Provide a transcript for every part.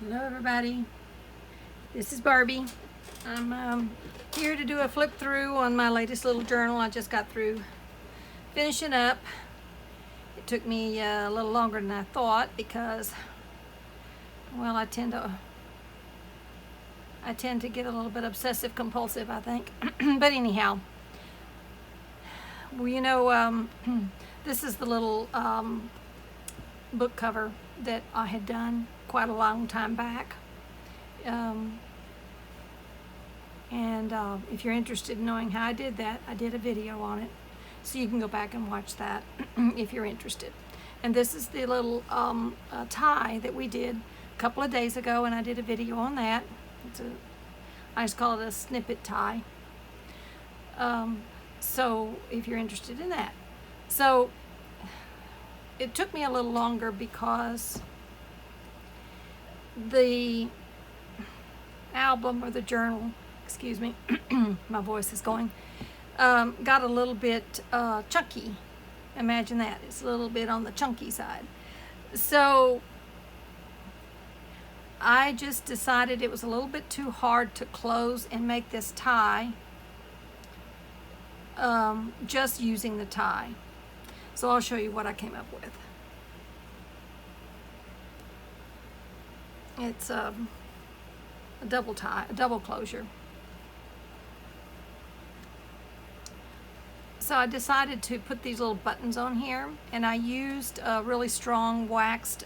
Hello everybody, this is Barbie. I'm here to do a flip through on my latest little journal. I just got through finishing up. It took me a little longer than I thought because, well, I tend to get a little bit obsessive compulsive, I think. But anyhow, well, this is the little book cover that I had done quite a long time back. If you're interested in knowing how I did that, I did a video on it. So you can go back and watch that if you're interested. And this is the little tie that we did a couple of days ago, and I did a video on that. I just call it a snippet tie. So if you're interested in that. So it took me a little longer because the album or the journal, excuse me, my voice is going, got a little bit chunky. Imagine that. It's a little bit on the chunky side. So I just decided it was a little bit too hard to close and make this tie just using the tie. So I'll show you what I came up with. It's a double tie, a double closure. So I decided to put these little buttons on here, and I used a really strong waxed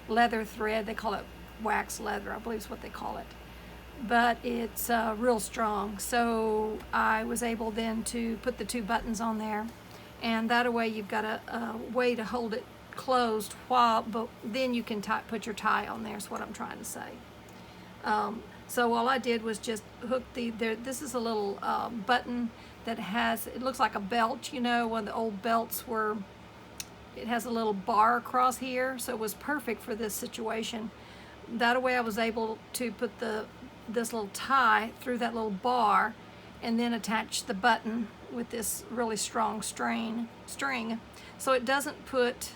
leather thread. They call it wax leather, I believe is what they call it. But it's real strong. So I was able then to put the two buttons on there, and that way you've got a way to hold it closed but then you can put your tie on there, is what I'm trying to say. So all I did was just hook this is a little button that it looks like a belt, one of the old belts where it has a little bar across here, so it was perfect for this situation. That way I was able to put this little tie through that little bar and then attach the button with this really strong string, so it doesn't put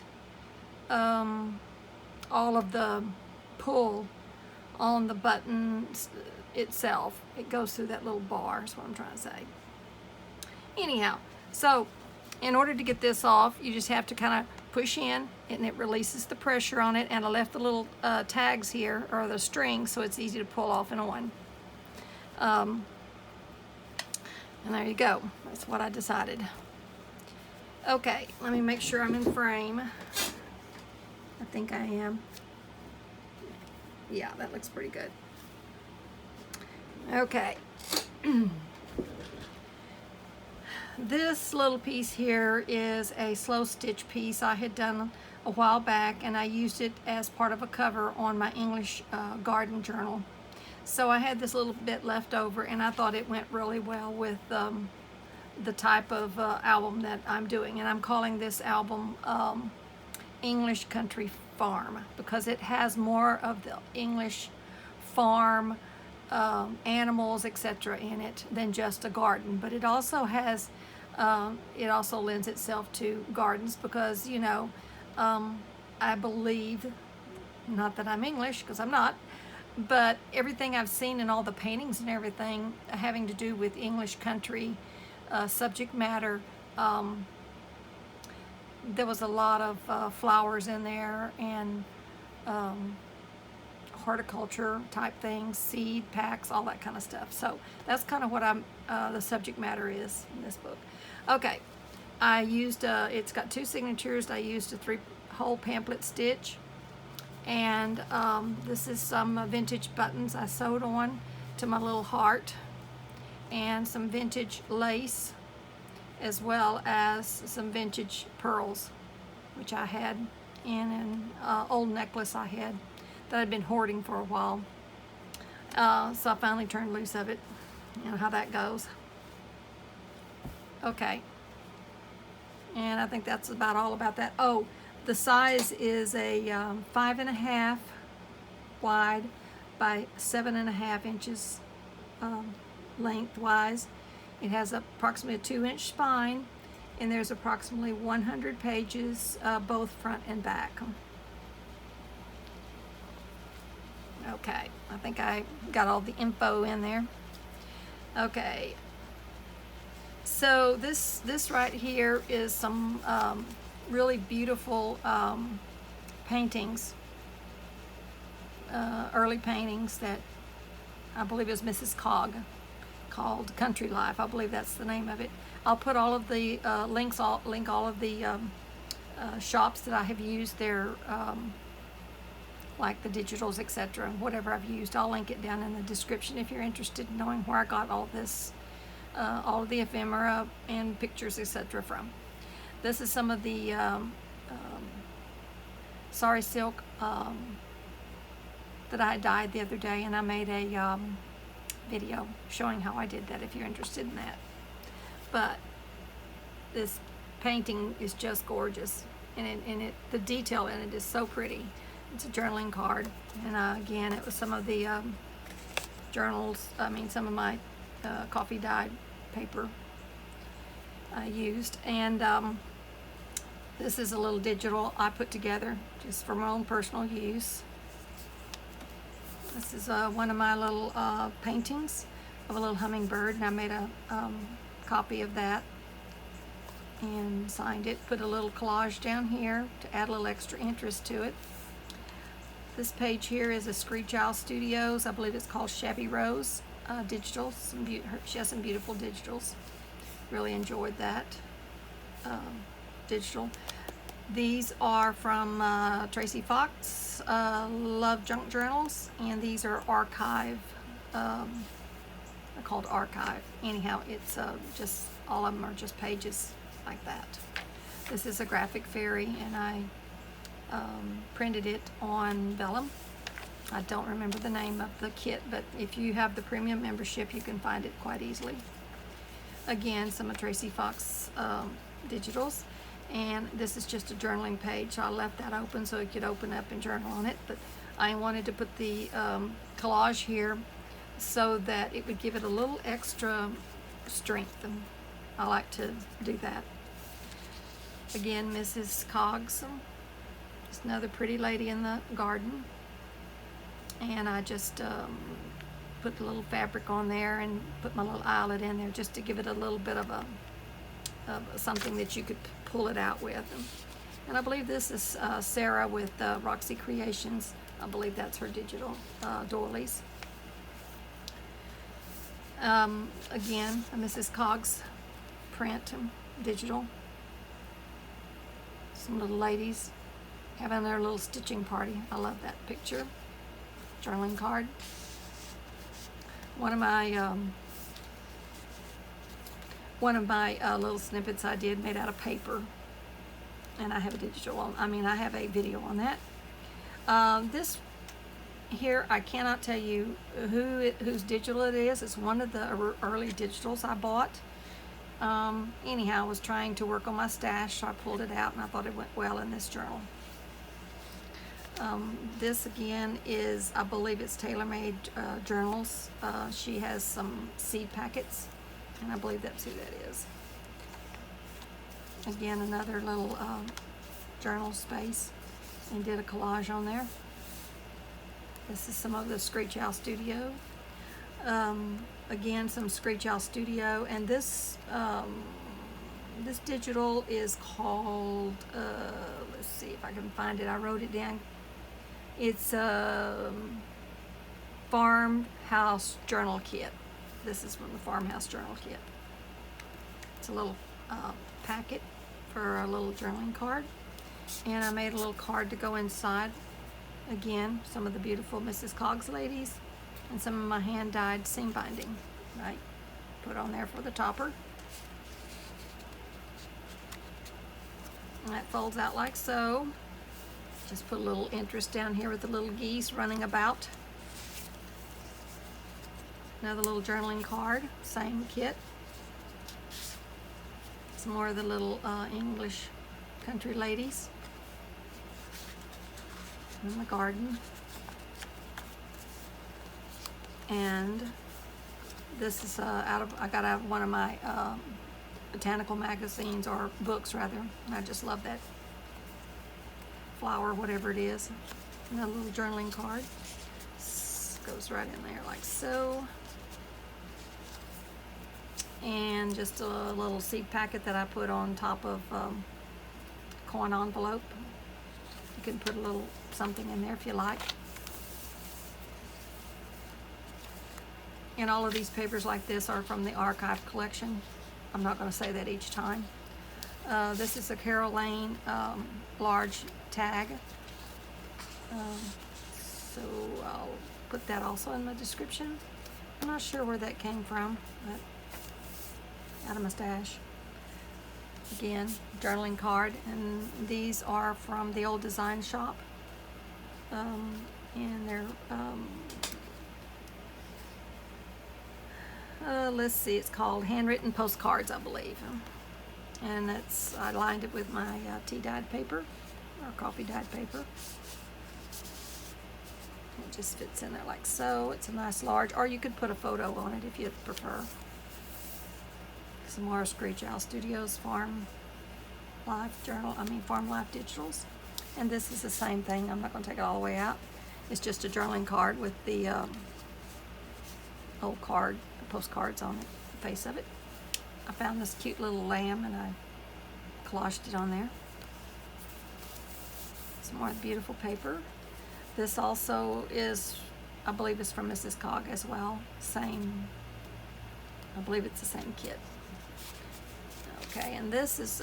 all of the pull on the button itself. It goes through that little bar, is what I'm trying to say. Anyhow, so in order to get this off, you just have to kind of push in, and it releases the pressure on it. And I left the little tags here, or the string, so it's easy to pull off and on. And there you go. That's what I decided. Okay, let me make sure I'm in frame. I think I am. Yeah, that looks pretty good. Okay. This little piece here is a slow stitch piece I had done a while back, and I used it as part of a cover on my English garden journal. So I had this little bit left over, and I thought it went really well with the type of album that I'm doing. And I'm calling this album English Country Farm, because it has more of the English farm animals, etc. in it than just a garden. But it also has it also lends itself to gardens, because I believe, not that I'm English, because I'm not, but everything I've seen in all the paintings and everything having to do with English country subject matter, there was a lot of flowers in there, and horticulture type things, seed packs, all that kind of stuff. So that's kind of what the subject matter is in this book. Okay, I used it's got two signatures. I used a 3-hole pamphlet stitch, and this is some vintage buttons I sewed on to my little heart, and some vintage lace, as well as some vintage pearls, which I had in an old necklace I had that I'd been hoarding for a while. So I finally turned loose of it. You know how that goes. Okay. And I think that's about all about that. Oh, the size is a 5.5 wide by 7.5 inches lengthwise. It has approximately a 2-inch spine, and there's approximately 100 pages, both front and back. Okay, I think I got all the info in there. Okay, so this right here is some really beautiful paintings, early paintings that I believe it was Mrs. Cog, called Country Life. I believe that's the name of it. I'll put all of the links. I'll link all of the shops that I have used there, like the digitals, etc. Whatever I've used, I'll link it down in the description if you're interested in knowing where I got all this, all of the ephemera and pictures, etc. from. This is some of the sari silk that I dyed the other day, and I made a video showing how I did that if you're interested in that. But this painting is just gorgeous, and the detail in it is so pretty. It's a journaling card, and again, it was some of the journals, some of my coffee dyed paper I used, and this is a little digital I put together just for my own personal use. This is one of my little paintings of a little hummingbird, and I made a copy of that and signed it, put a little collage down here to add a little extra interest to it. This page here is a Screech Owl Studios, I believe it's called Shabby Rose digitals. She has some beautiful digitals. Really enjoyed that digital. These are from Tracy Fox, Love Junk Journals, and these are archive, they're called archive. Anyhow, it's just, all of them are just pages like that. This is a graphic fairy, and I printed it on vellum. I don't remember the name of the kit, but if you have the premium membership, you can find it quite easily. Again, some of Tracy Fox digitals, and this is just a journaling page, so I left that open so you could open up and journal on it, but I wanted to put the collage here so that it would give it a little extra strength, and I like to do that. Again, Mrs. Coggs, just another pretty lady in the garden, and I just put the little fabric on there and put my little eyelet in there just to give it a little bit of something that you could pull it out with. And I believe this is Sarah with Roxy Creations. I believe that's her digital doilies. Again, a Mrs. Coggs print digital. Some little ladies having their little stitching party. I love that picture. Journaling card. One of my little snippets I did made out of paper, and I have a I have a video on that. This here, I cannot tell you whose digital it is. It's one of the early digitals I bought. Anyhow, I was trying to work on my stash, so I pulled it out, and I thought it went well in this journal. This again is, I believe it's TaylorMade Journals. She has some seed packets, and I believe that's who that is. Again, another little journal space, and did a collage on there. This is some of the Screech Owl Studio. Again, some Screech Owl Studio, and this this digital is called, let's see if I can find it. I wrote it down. It's Farmhouse Journal Kit. This is from the Farmhouse Journal Kit. It's a little packet for a little journaling card, and I made a little card to go inside. Again, some of the beautiful Mrs. Coggs ladies, and some of my hand-dyed seam binding I put on there for the topper. And that folds out like so. Just put a little interest down here with the little geese running about. Another little journaling card, same kit. Some more of the little English country ladies in the garden. And this is I got out of one of my botanical magazines, or books rather. And I just love that flower, whatever it is. Another little journaling card. goes right in there like so. And just a little seed packet that I put on top of coin envelope. You can put a little something in there if you like. And all of these papers like this are from the archive collection. I'm not going to say that each time. This is a Carol Lane large tag. So I'll put that also in my description. I'm not sure where that came from, but out of my stash. Again, journaling card, and these are from the old design shop. And they're, let's see, it's called Handwritten Postcards, I believe. And I lined it with my tea dyed paper, or coffee dyed paper. It just fits in there like so. It's a nice large, or you could put a photo on it if you prefer. Some more Screech Owl Studios Farm Life Digitals. And this is the same thing. I'm not going to take it all the way out. It's just a journaling card with the old card, the postcards on it, the face of it. I found this cute little lamb and I collaged it on there. Some more beautiful paper. This also is, I believe it's from Mrs. Cog as well. Same, I believe it's the same kit. Okay, and this is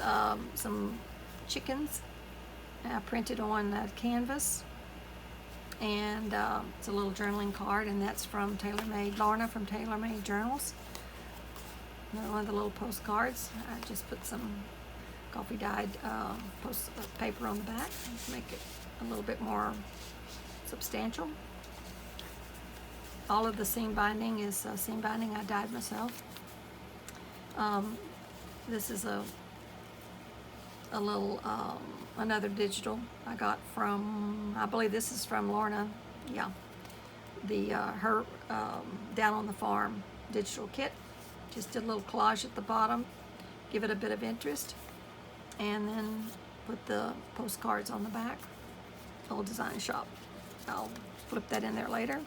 some chickens printed on canvas, and it's a little journaling card, and that's from Lorna from Tailor Made Journals. Another one of the little postcards. I just put some coffee dyed paper on the back to make it a little bit more substantial. All of the seam binding is seam binding I dyed myself. This is a little, another digital I got from, I believe this is from Lorna, yeah, her Down on the Farm digital kit. Just did a little collage at the bottom, give it a bit of interest, and then put the postcards on the back. Old design shop. I'll flip that in there later.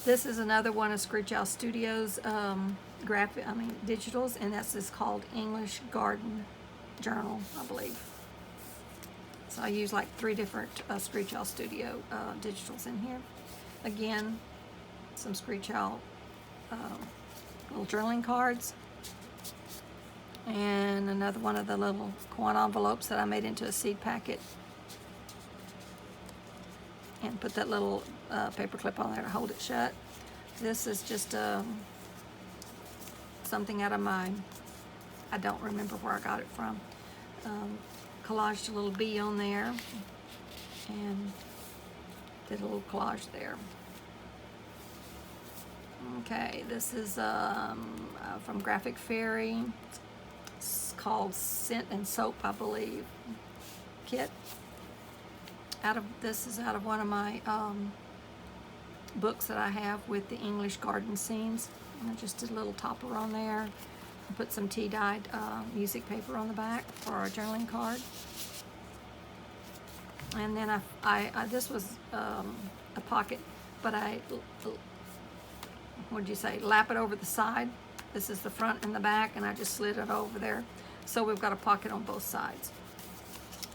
This is another one of Screech Owl Studios digitals, and that's just called English Garden Journal, I believe. So I use like 3 different Screech Owl Studio digitals in here. Again, some Screech Owl little journaling cards, and another one of the little coin envelopes that I made into a seed packet, and put that little paper clip on there to hold it shut. This is just something out of mine. I don't remember where I got it from. Collaged a little bee on there and did a little collage there. Okay, this is from Graphic Fairy. It's called Scent and Soap, I believe, kit. This is out of one of my books that I have with the English garden scenes. I just did a little topper on there. I put some tea dyed music paper on the back for our journaling card. And then this was a pocket, but lap it over the side. This is the front and the back, and I just slid it over there. So we've got a pocket on both sides.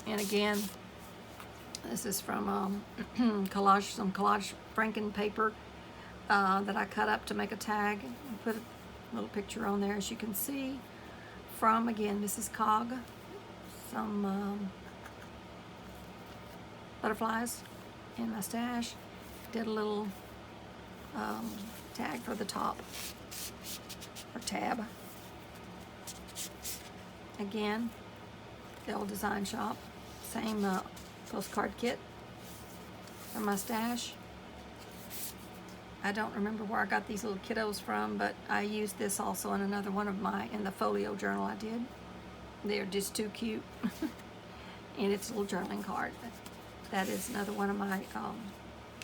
And again, this is from some collage Franken paper that I cut up to make a tag. I put a little picture on there, as you can see, from, again, Mrs. Cog. Some butterflies in my stash. Did a little tag for the top, or tab. Again, the old design shop. Same postcard kit from my stash. I don't remember where I got these little kiddos from, but I used this also in another one of in the folio journal I did. They're just too cute. And it's a little journaling card. That is another one of my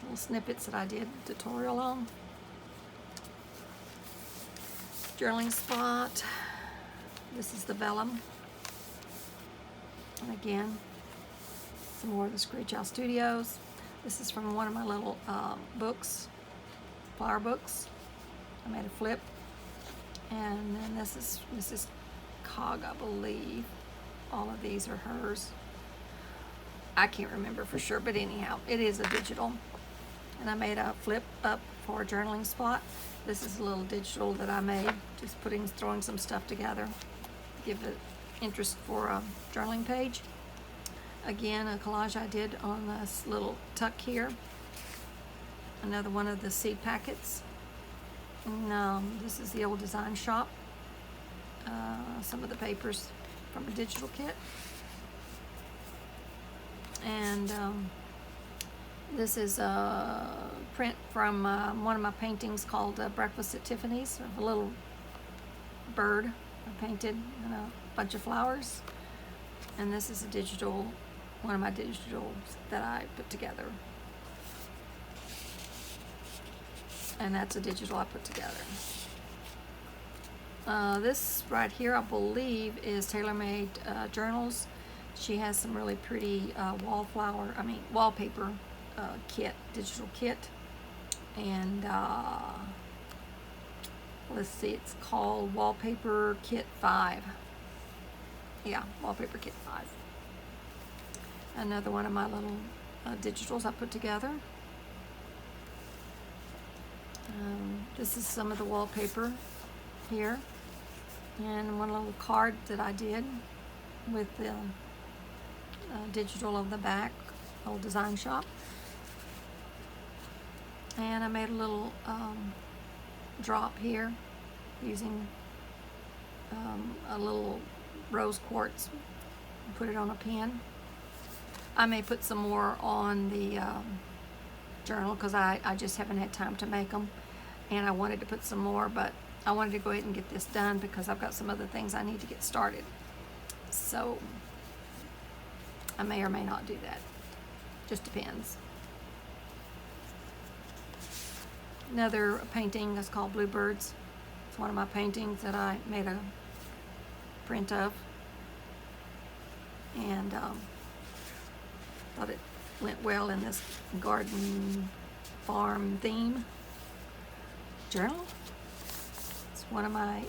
little snippets that I did a tutorial on. Journaling spot. This is the vellum. And again, some more of the Screech Owl Studios. This is from one of my little books flower books. I made a flip. And then this is Mrs. Cog, I believe. All of these are hers. I can't remember for sure, but anyhow, it is a digital. And I made a flip up for a journaling spot. This is a little digital that I made, just throwing some stuff together, give it interest for a journaling page. Again, a collage I did on this little tuck here. Another one of the seed packets. And this is the old design shop. Some of the papers from a digital kit. And this is a print from one of my paintings called Breakfast at Tiffany's, of a little bird I painted and a bunch of flowers. And this is a digital, one of my digitals that I put together. And that's a digital I put together. This right here, I believe, is Tailor-Made Journals. She has some really pretty wallpaper kit, digital kit. And let's see, it's called Wallpaper Kit 5. Yeah, Wallpaper Kit 5. Another one of my little digitals I put together. This is some of the wallpaper here, and one little card that I did with the digital of the back, old design shop. And I made a little drop here using a little rose quartz and put it on a pen. I may put some more on the journal because I just haven't had time to make them, and I wanted to put some more, but I wanted to go ahead and get this done because I've got some other things I need to get started. So I may or may not do that. Just depends. Another painting is called Bluebirds. It's one of my paintings that I made a print of, and thought it went well in this garden farm theme journal. It's one of my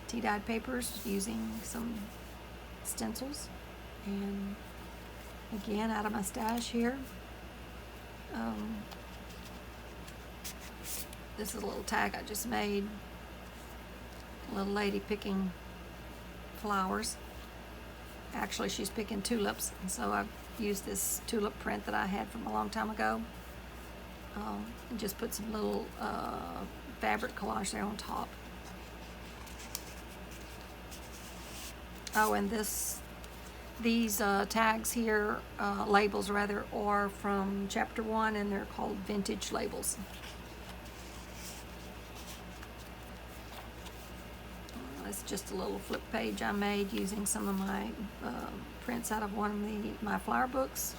tea-dyed papers using some stencils, and again out of my stash here. This is a little tag I just made. A little lady picking flowers. Actually, she's picking tulips, and so I've used this tulip print that I had from a long time ago. And just put some little fabric collage there on top. Oh, and these tags here, labels rather, are from Chapter 1, and they're called vintage labels. It's just a little flip page I made using some of my prints out of one of my flower books.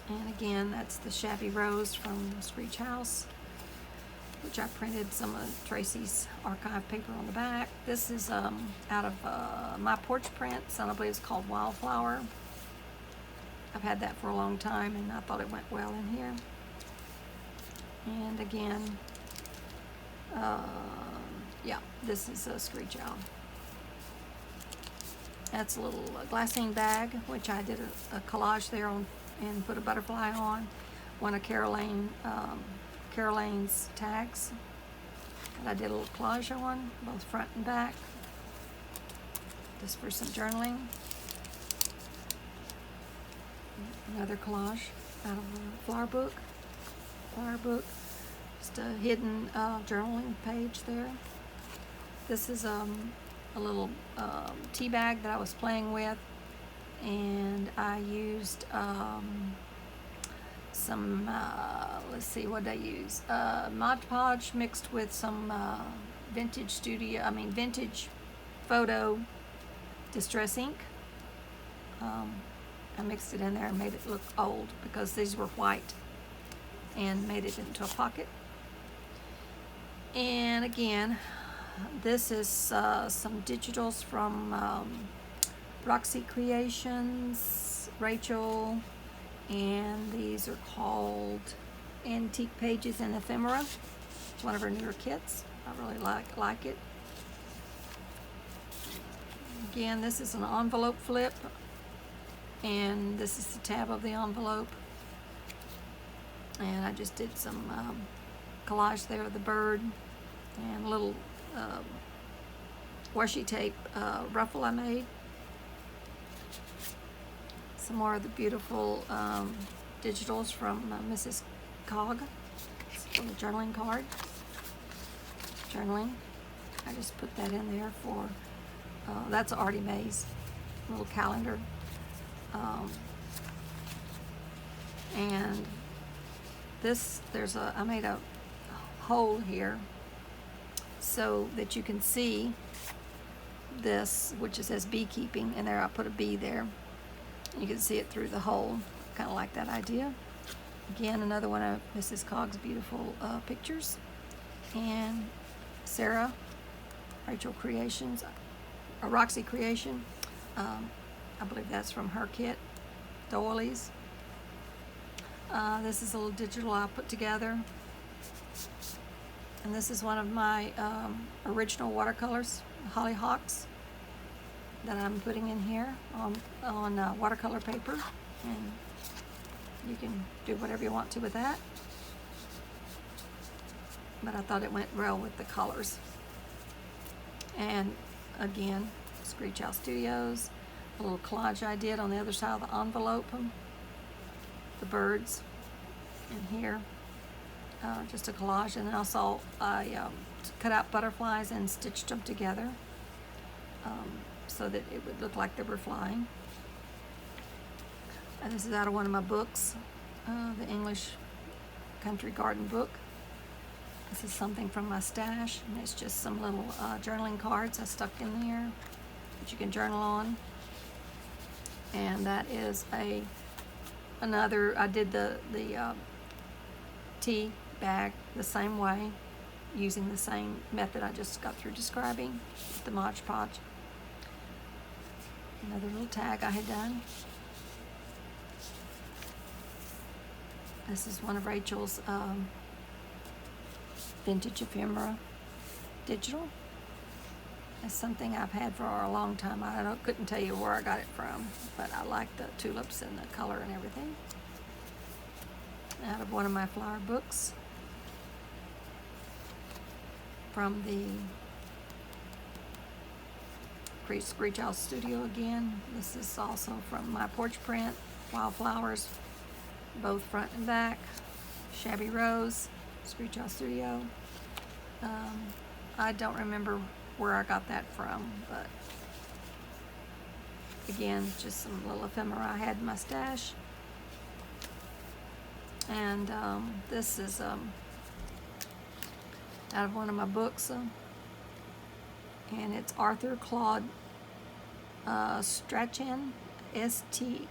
And again, that's the Shabby Rose from Screech House, which I printed some of Tracy's archive paper on the back. This is out of my porch prints, and I believe it's called Wildflower. I've had that for a long time, and I thought it went well in here. And again, yeah, this is a Screech Owl. That's a little glassine bag, which I did a collage there on and put a butterfly on. One of Caroline's tags that I did a little collage on, both front and back. Just for some journaling. Another collage out of a flower book. Just a hidden journaling page there. This is a little tea bag that I was playing with, and I used some, let's see, what did I use? Mod Podge mixed with some vintage photo distress ink. I mixed it in there and made it look old because these were white, and made it into a pocket. And again, this is some digitals from Roxy Creations, Rachel, and these are called Antique Pages in Ephemera. It's one of her newer kits. I really like it. Again, this is an envelope flip, and this is the tab of the envelope. And I just did some collage there of the bird and a little washi tape ruffle I made. Some more of the beautiful digitals from Mrs. Cog. It's a little journaling card. Journaling. I just put that in there for, that's Artie Mae's little calendar. And this, I made a hole here so that you can see this, which it says beekeeping, and there I put a bee there. You can see it through the hole. Kind of like that idea. Again, another one of Mrs. Cog's beautiful pictures. And Sarah, Rachel Creations, or Roxy Creation. I believe that's from her kit, Doilies. This is a little digital I put together. And this is one of my original watercolors, Hollyhocks, that I'm putting in here on watercolor paper. And you can do whatever you want to with that. But I thought it went well with the colors. And again, Screech Owl Studios, a little collage I did on the other side of the envelope, the birds in here, just a collage. And then also I cut out butterflies and stitched them together so that it would look like they were flying. And this is out of one of my books, the English Country Garden book. This is something from my stash, and it's just some little journaling cards I stuck in there that you can journal on. And that is another, I did the tea bag the same way, using the same method I just got through describing, the Mod Podge. Another little tag I had done. This is one of Rachel's vintage ephemera digital. It's something I've had for a long time. I couldn't tell you where I got it from, but I like the tulips and the color and everything. Out of one of my flower books from the Screech Owl Studio again. This is also from my porch print, Wildflowers, both front and back. Shabby Rose, Screech Owl Studio. I don't remember where I got that from, but again, just some little ephemera I had in my stash. And this is out of one of my books, and it's Arthur Claude Strachan, S-T-R-A-C-H-A-N.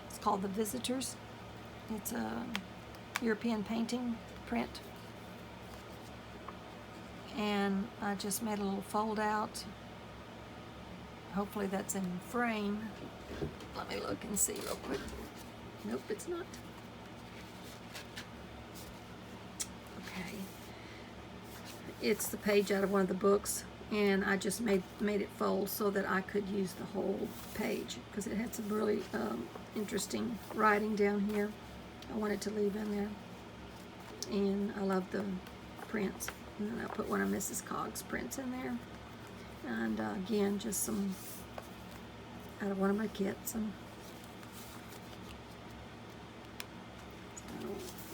It's called The Visitors. It's a European painting print. And I just made a little fold out. Hopefully that's in frame. Let me look and see real quick. Nope, it's not. Okay. It's the page out of one of the books, and I just made it fold so that I could use the whole page, because it had some really interesting writing down here I wanted to leave in there. And I love the prints. And then I put one of Mrs. Cog's prints in there. And again, just some out of one of my kits.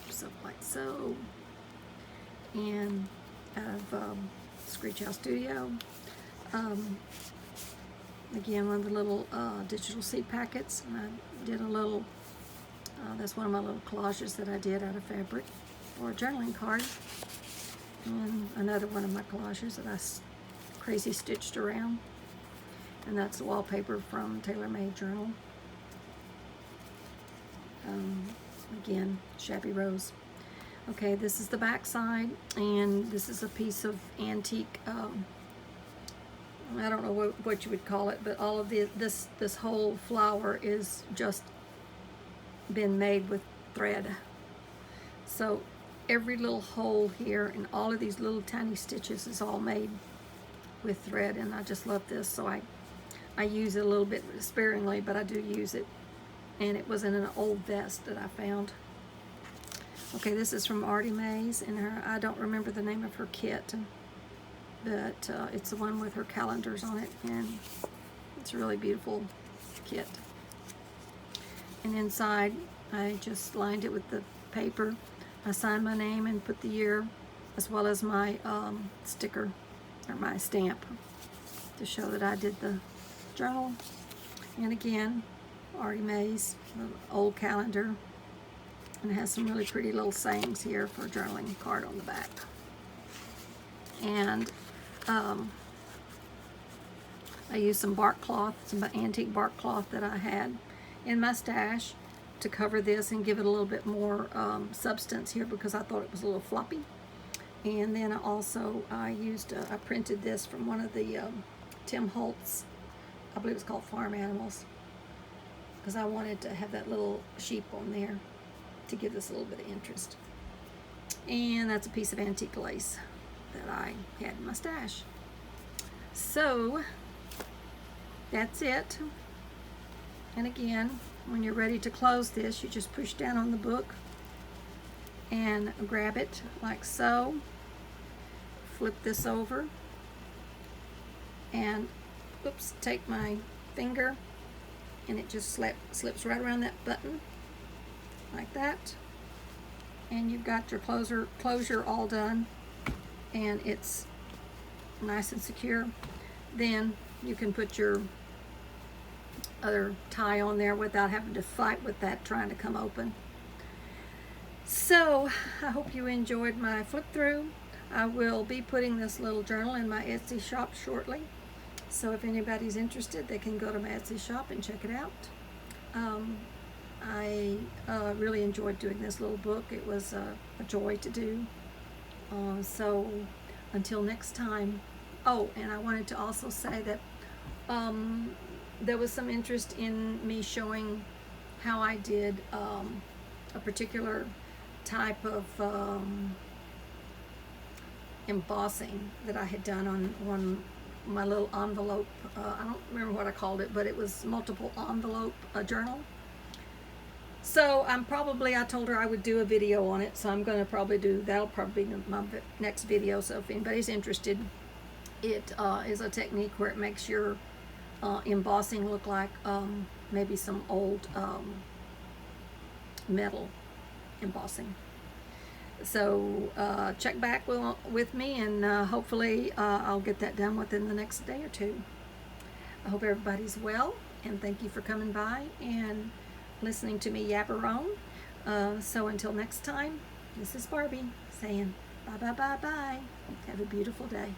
So like so. And out of Screech Owl Studio. Again, one of the little digital seed packets. And I did a little, that's one of my little collages that I did out of fabric for a journaling card. And another one of my collages that I crazy stitched around. And that's the wallpaper from Tailor Made Journal. Again, Shabby Rose. Okay, this is the back side, and this is a piece of antique, I don't know what you would call it, but all of this whole flower is just been made with thread So every little hole here and all of these little tiny stitches is all made with thread, and I just love this. So I use it a little bit sparingly, but I do use it. And it was in an old vest that I found. Okay, this is from Artie Mays, and I don't remember the name of her kit, but it's the one with her calendars on it, and it's a really beautiful kit. And inside, I just lined it with the paper. I signed my name and put the year, as well as my sticker, or my stamp, to show that I did the journal. And again, Artie Mays, the old calendar, and it has some really pretty little sayings here for a journaling card on the back. And I used some bark cloth, some antique bark cloth that I had in my stash to cover this and give it a little bit more substance here, because I thought it was a little floppy. And then I printed this from one of the Tim Holtz, I believe it's called Farm Animals, because I wanted to have that little sheep on there to give this a little bit of interest. And that's a piece of antique lace that I had in my stash. So that's it. And again, when you're ready to close this, you just push down on the book and grab it like so. Flip this over and take my finger, and it just slips right around that button like that, and you've got your closure all done, and it's nice and secure. Then you can put your other tie on there without having to fight with that trying to come open. So I hope you enjoyed my flip through. I will be putting this little journal in my Etsy shop shortly, so if anybody's interested, they can go to my Etsy shop and check it out. I really enjoyed doing this little book. It was a joy to do. So until next time. Oh, and I wanted to also say that there was some interest in me showing how I did a particular type of embossing that I had done on my little envelope. I don't remember what I called it, but it was multiple envelope journal. So I told her I would do a video on it, so I'm going to that'll probably be my next video. So if anybody's interested, it is a technique where it makes your embossing look like maybe some old metal embossing. So check back with me, and hopefully I'll get that done within the next day or two. I hope everybody's well, and thank you for coming by and listening to me yabber on. So until next time, this is Barbie saying bye bye bye bye. Have a beautiful day.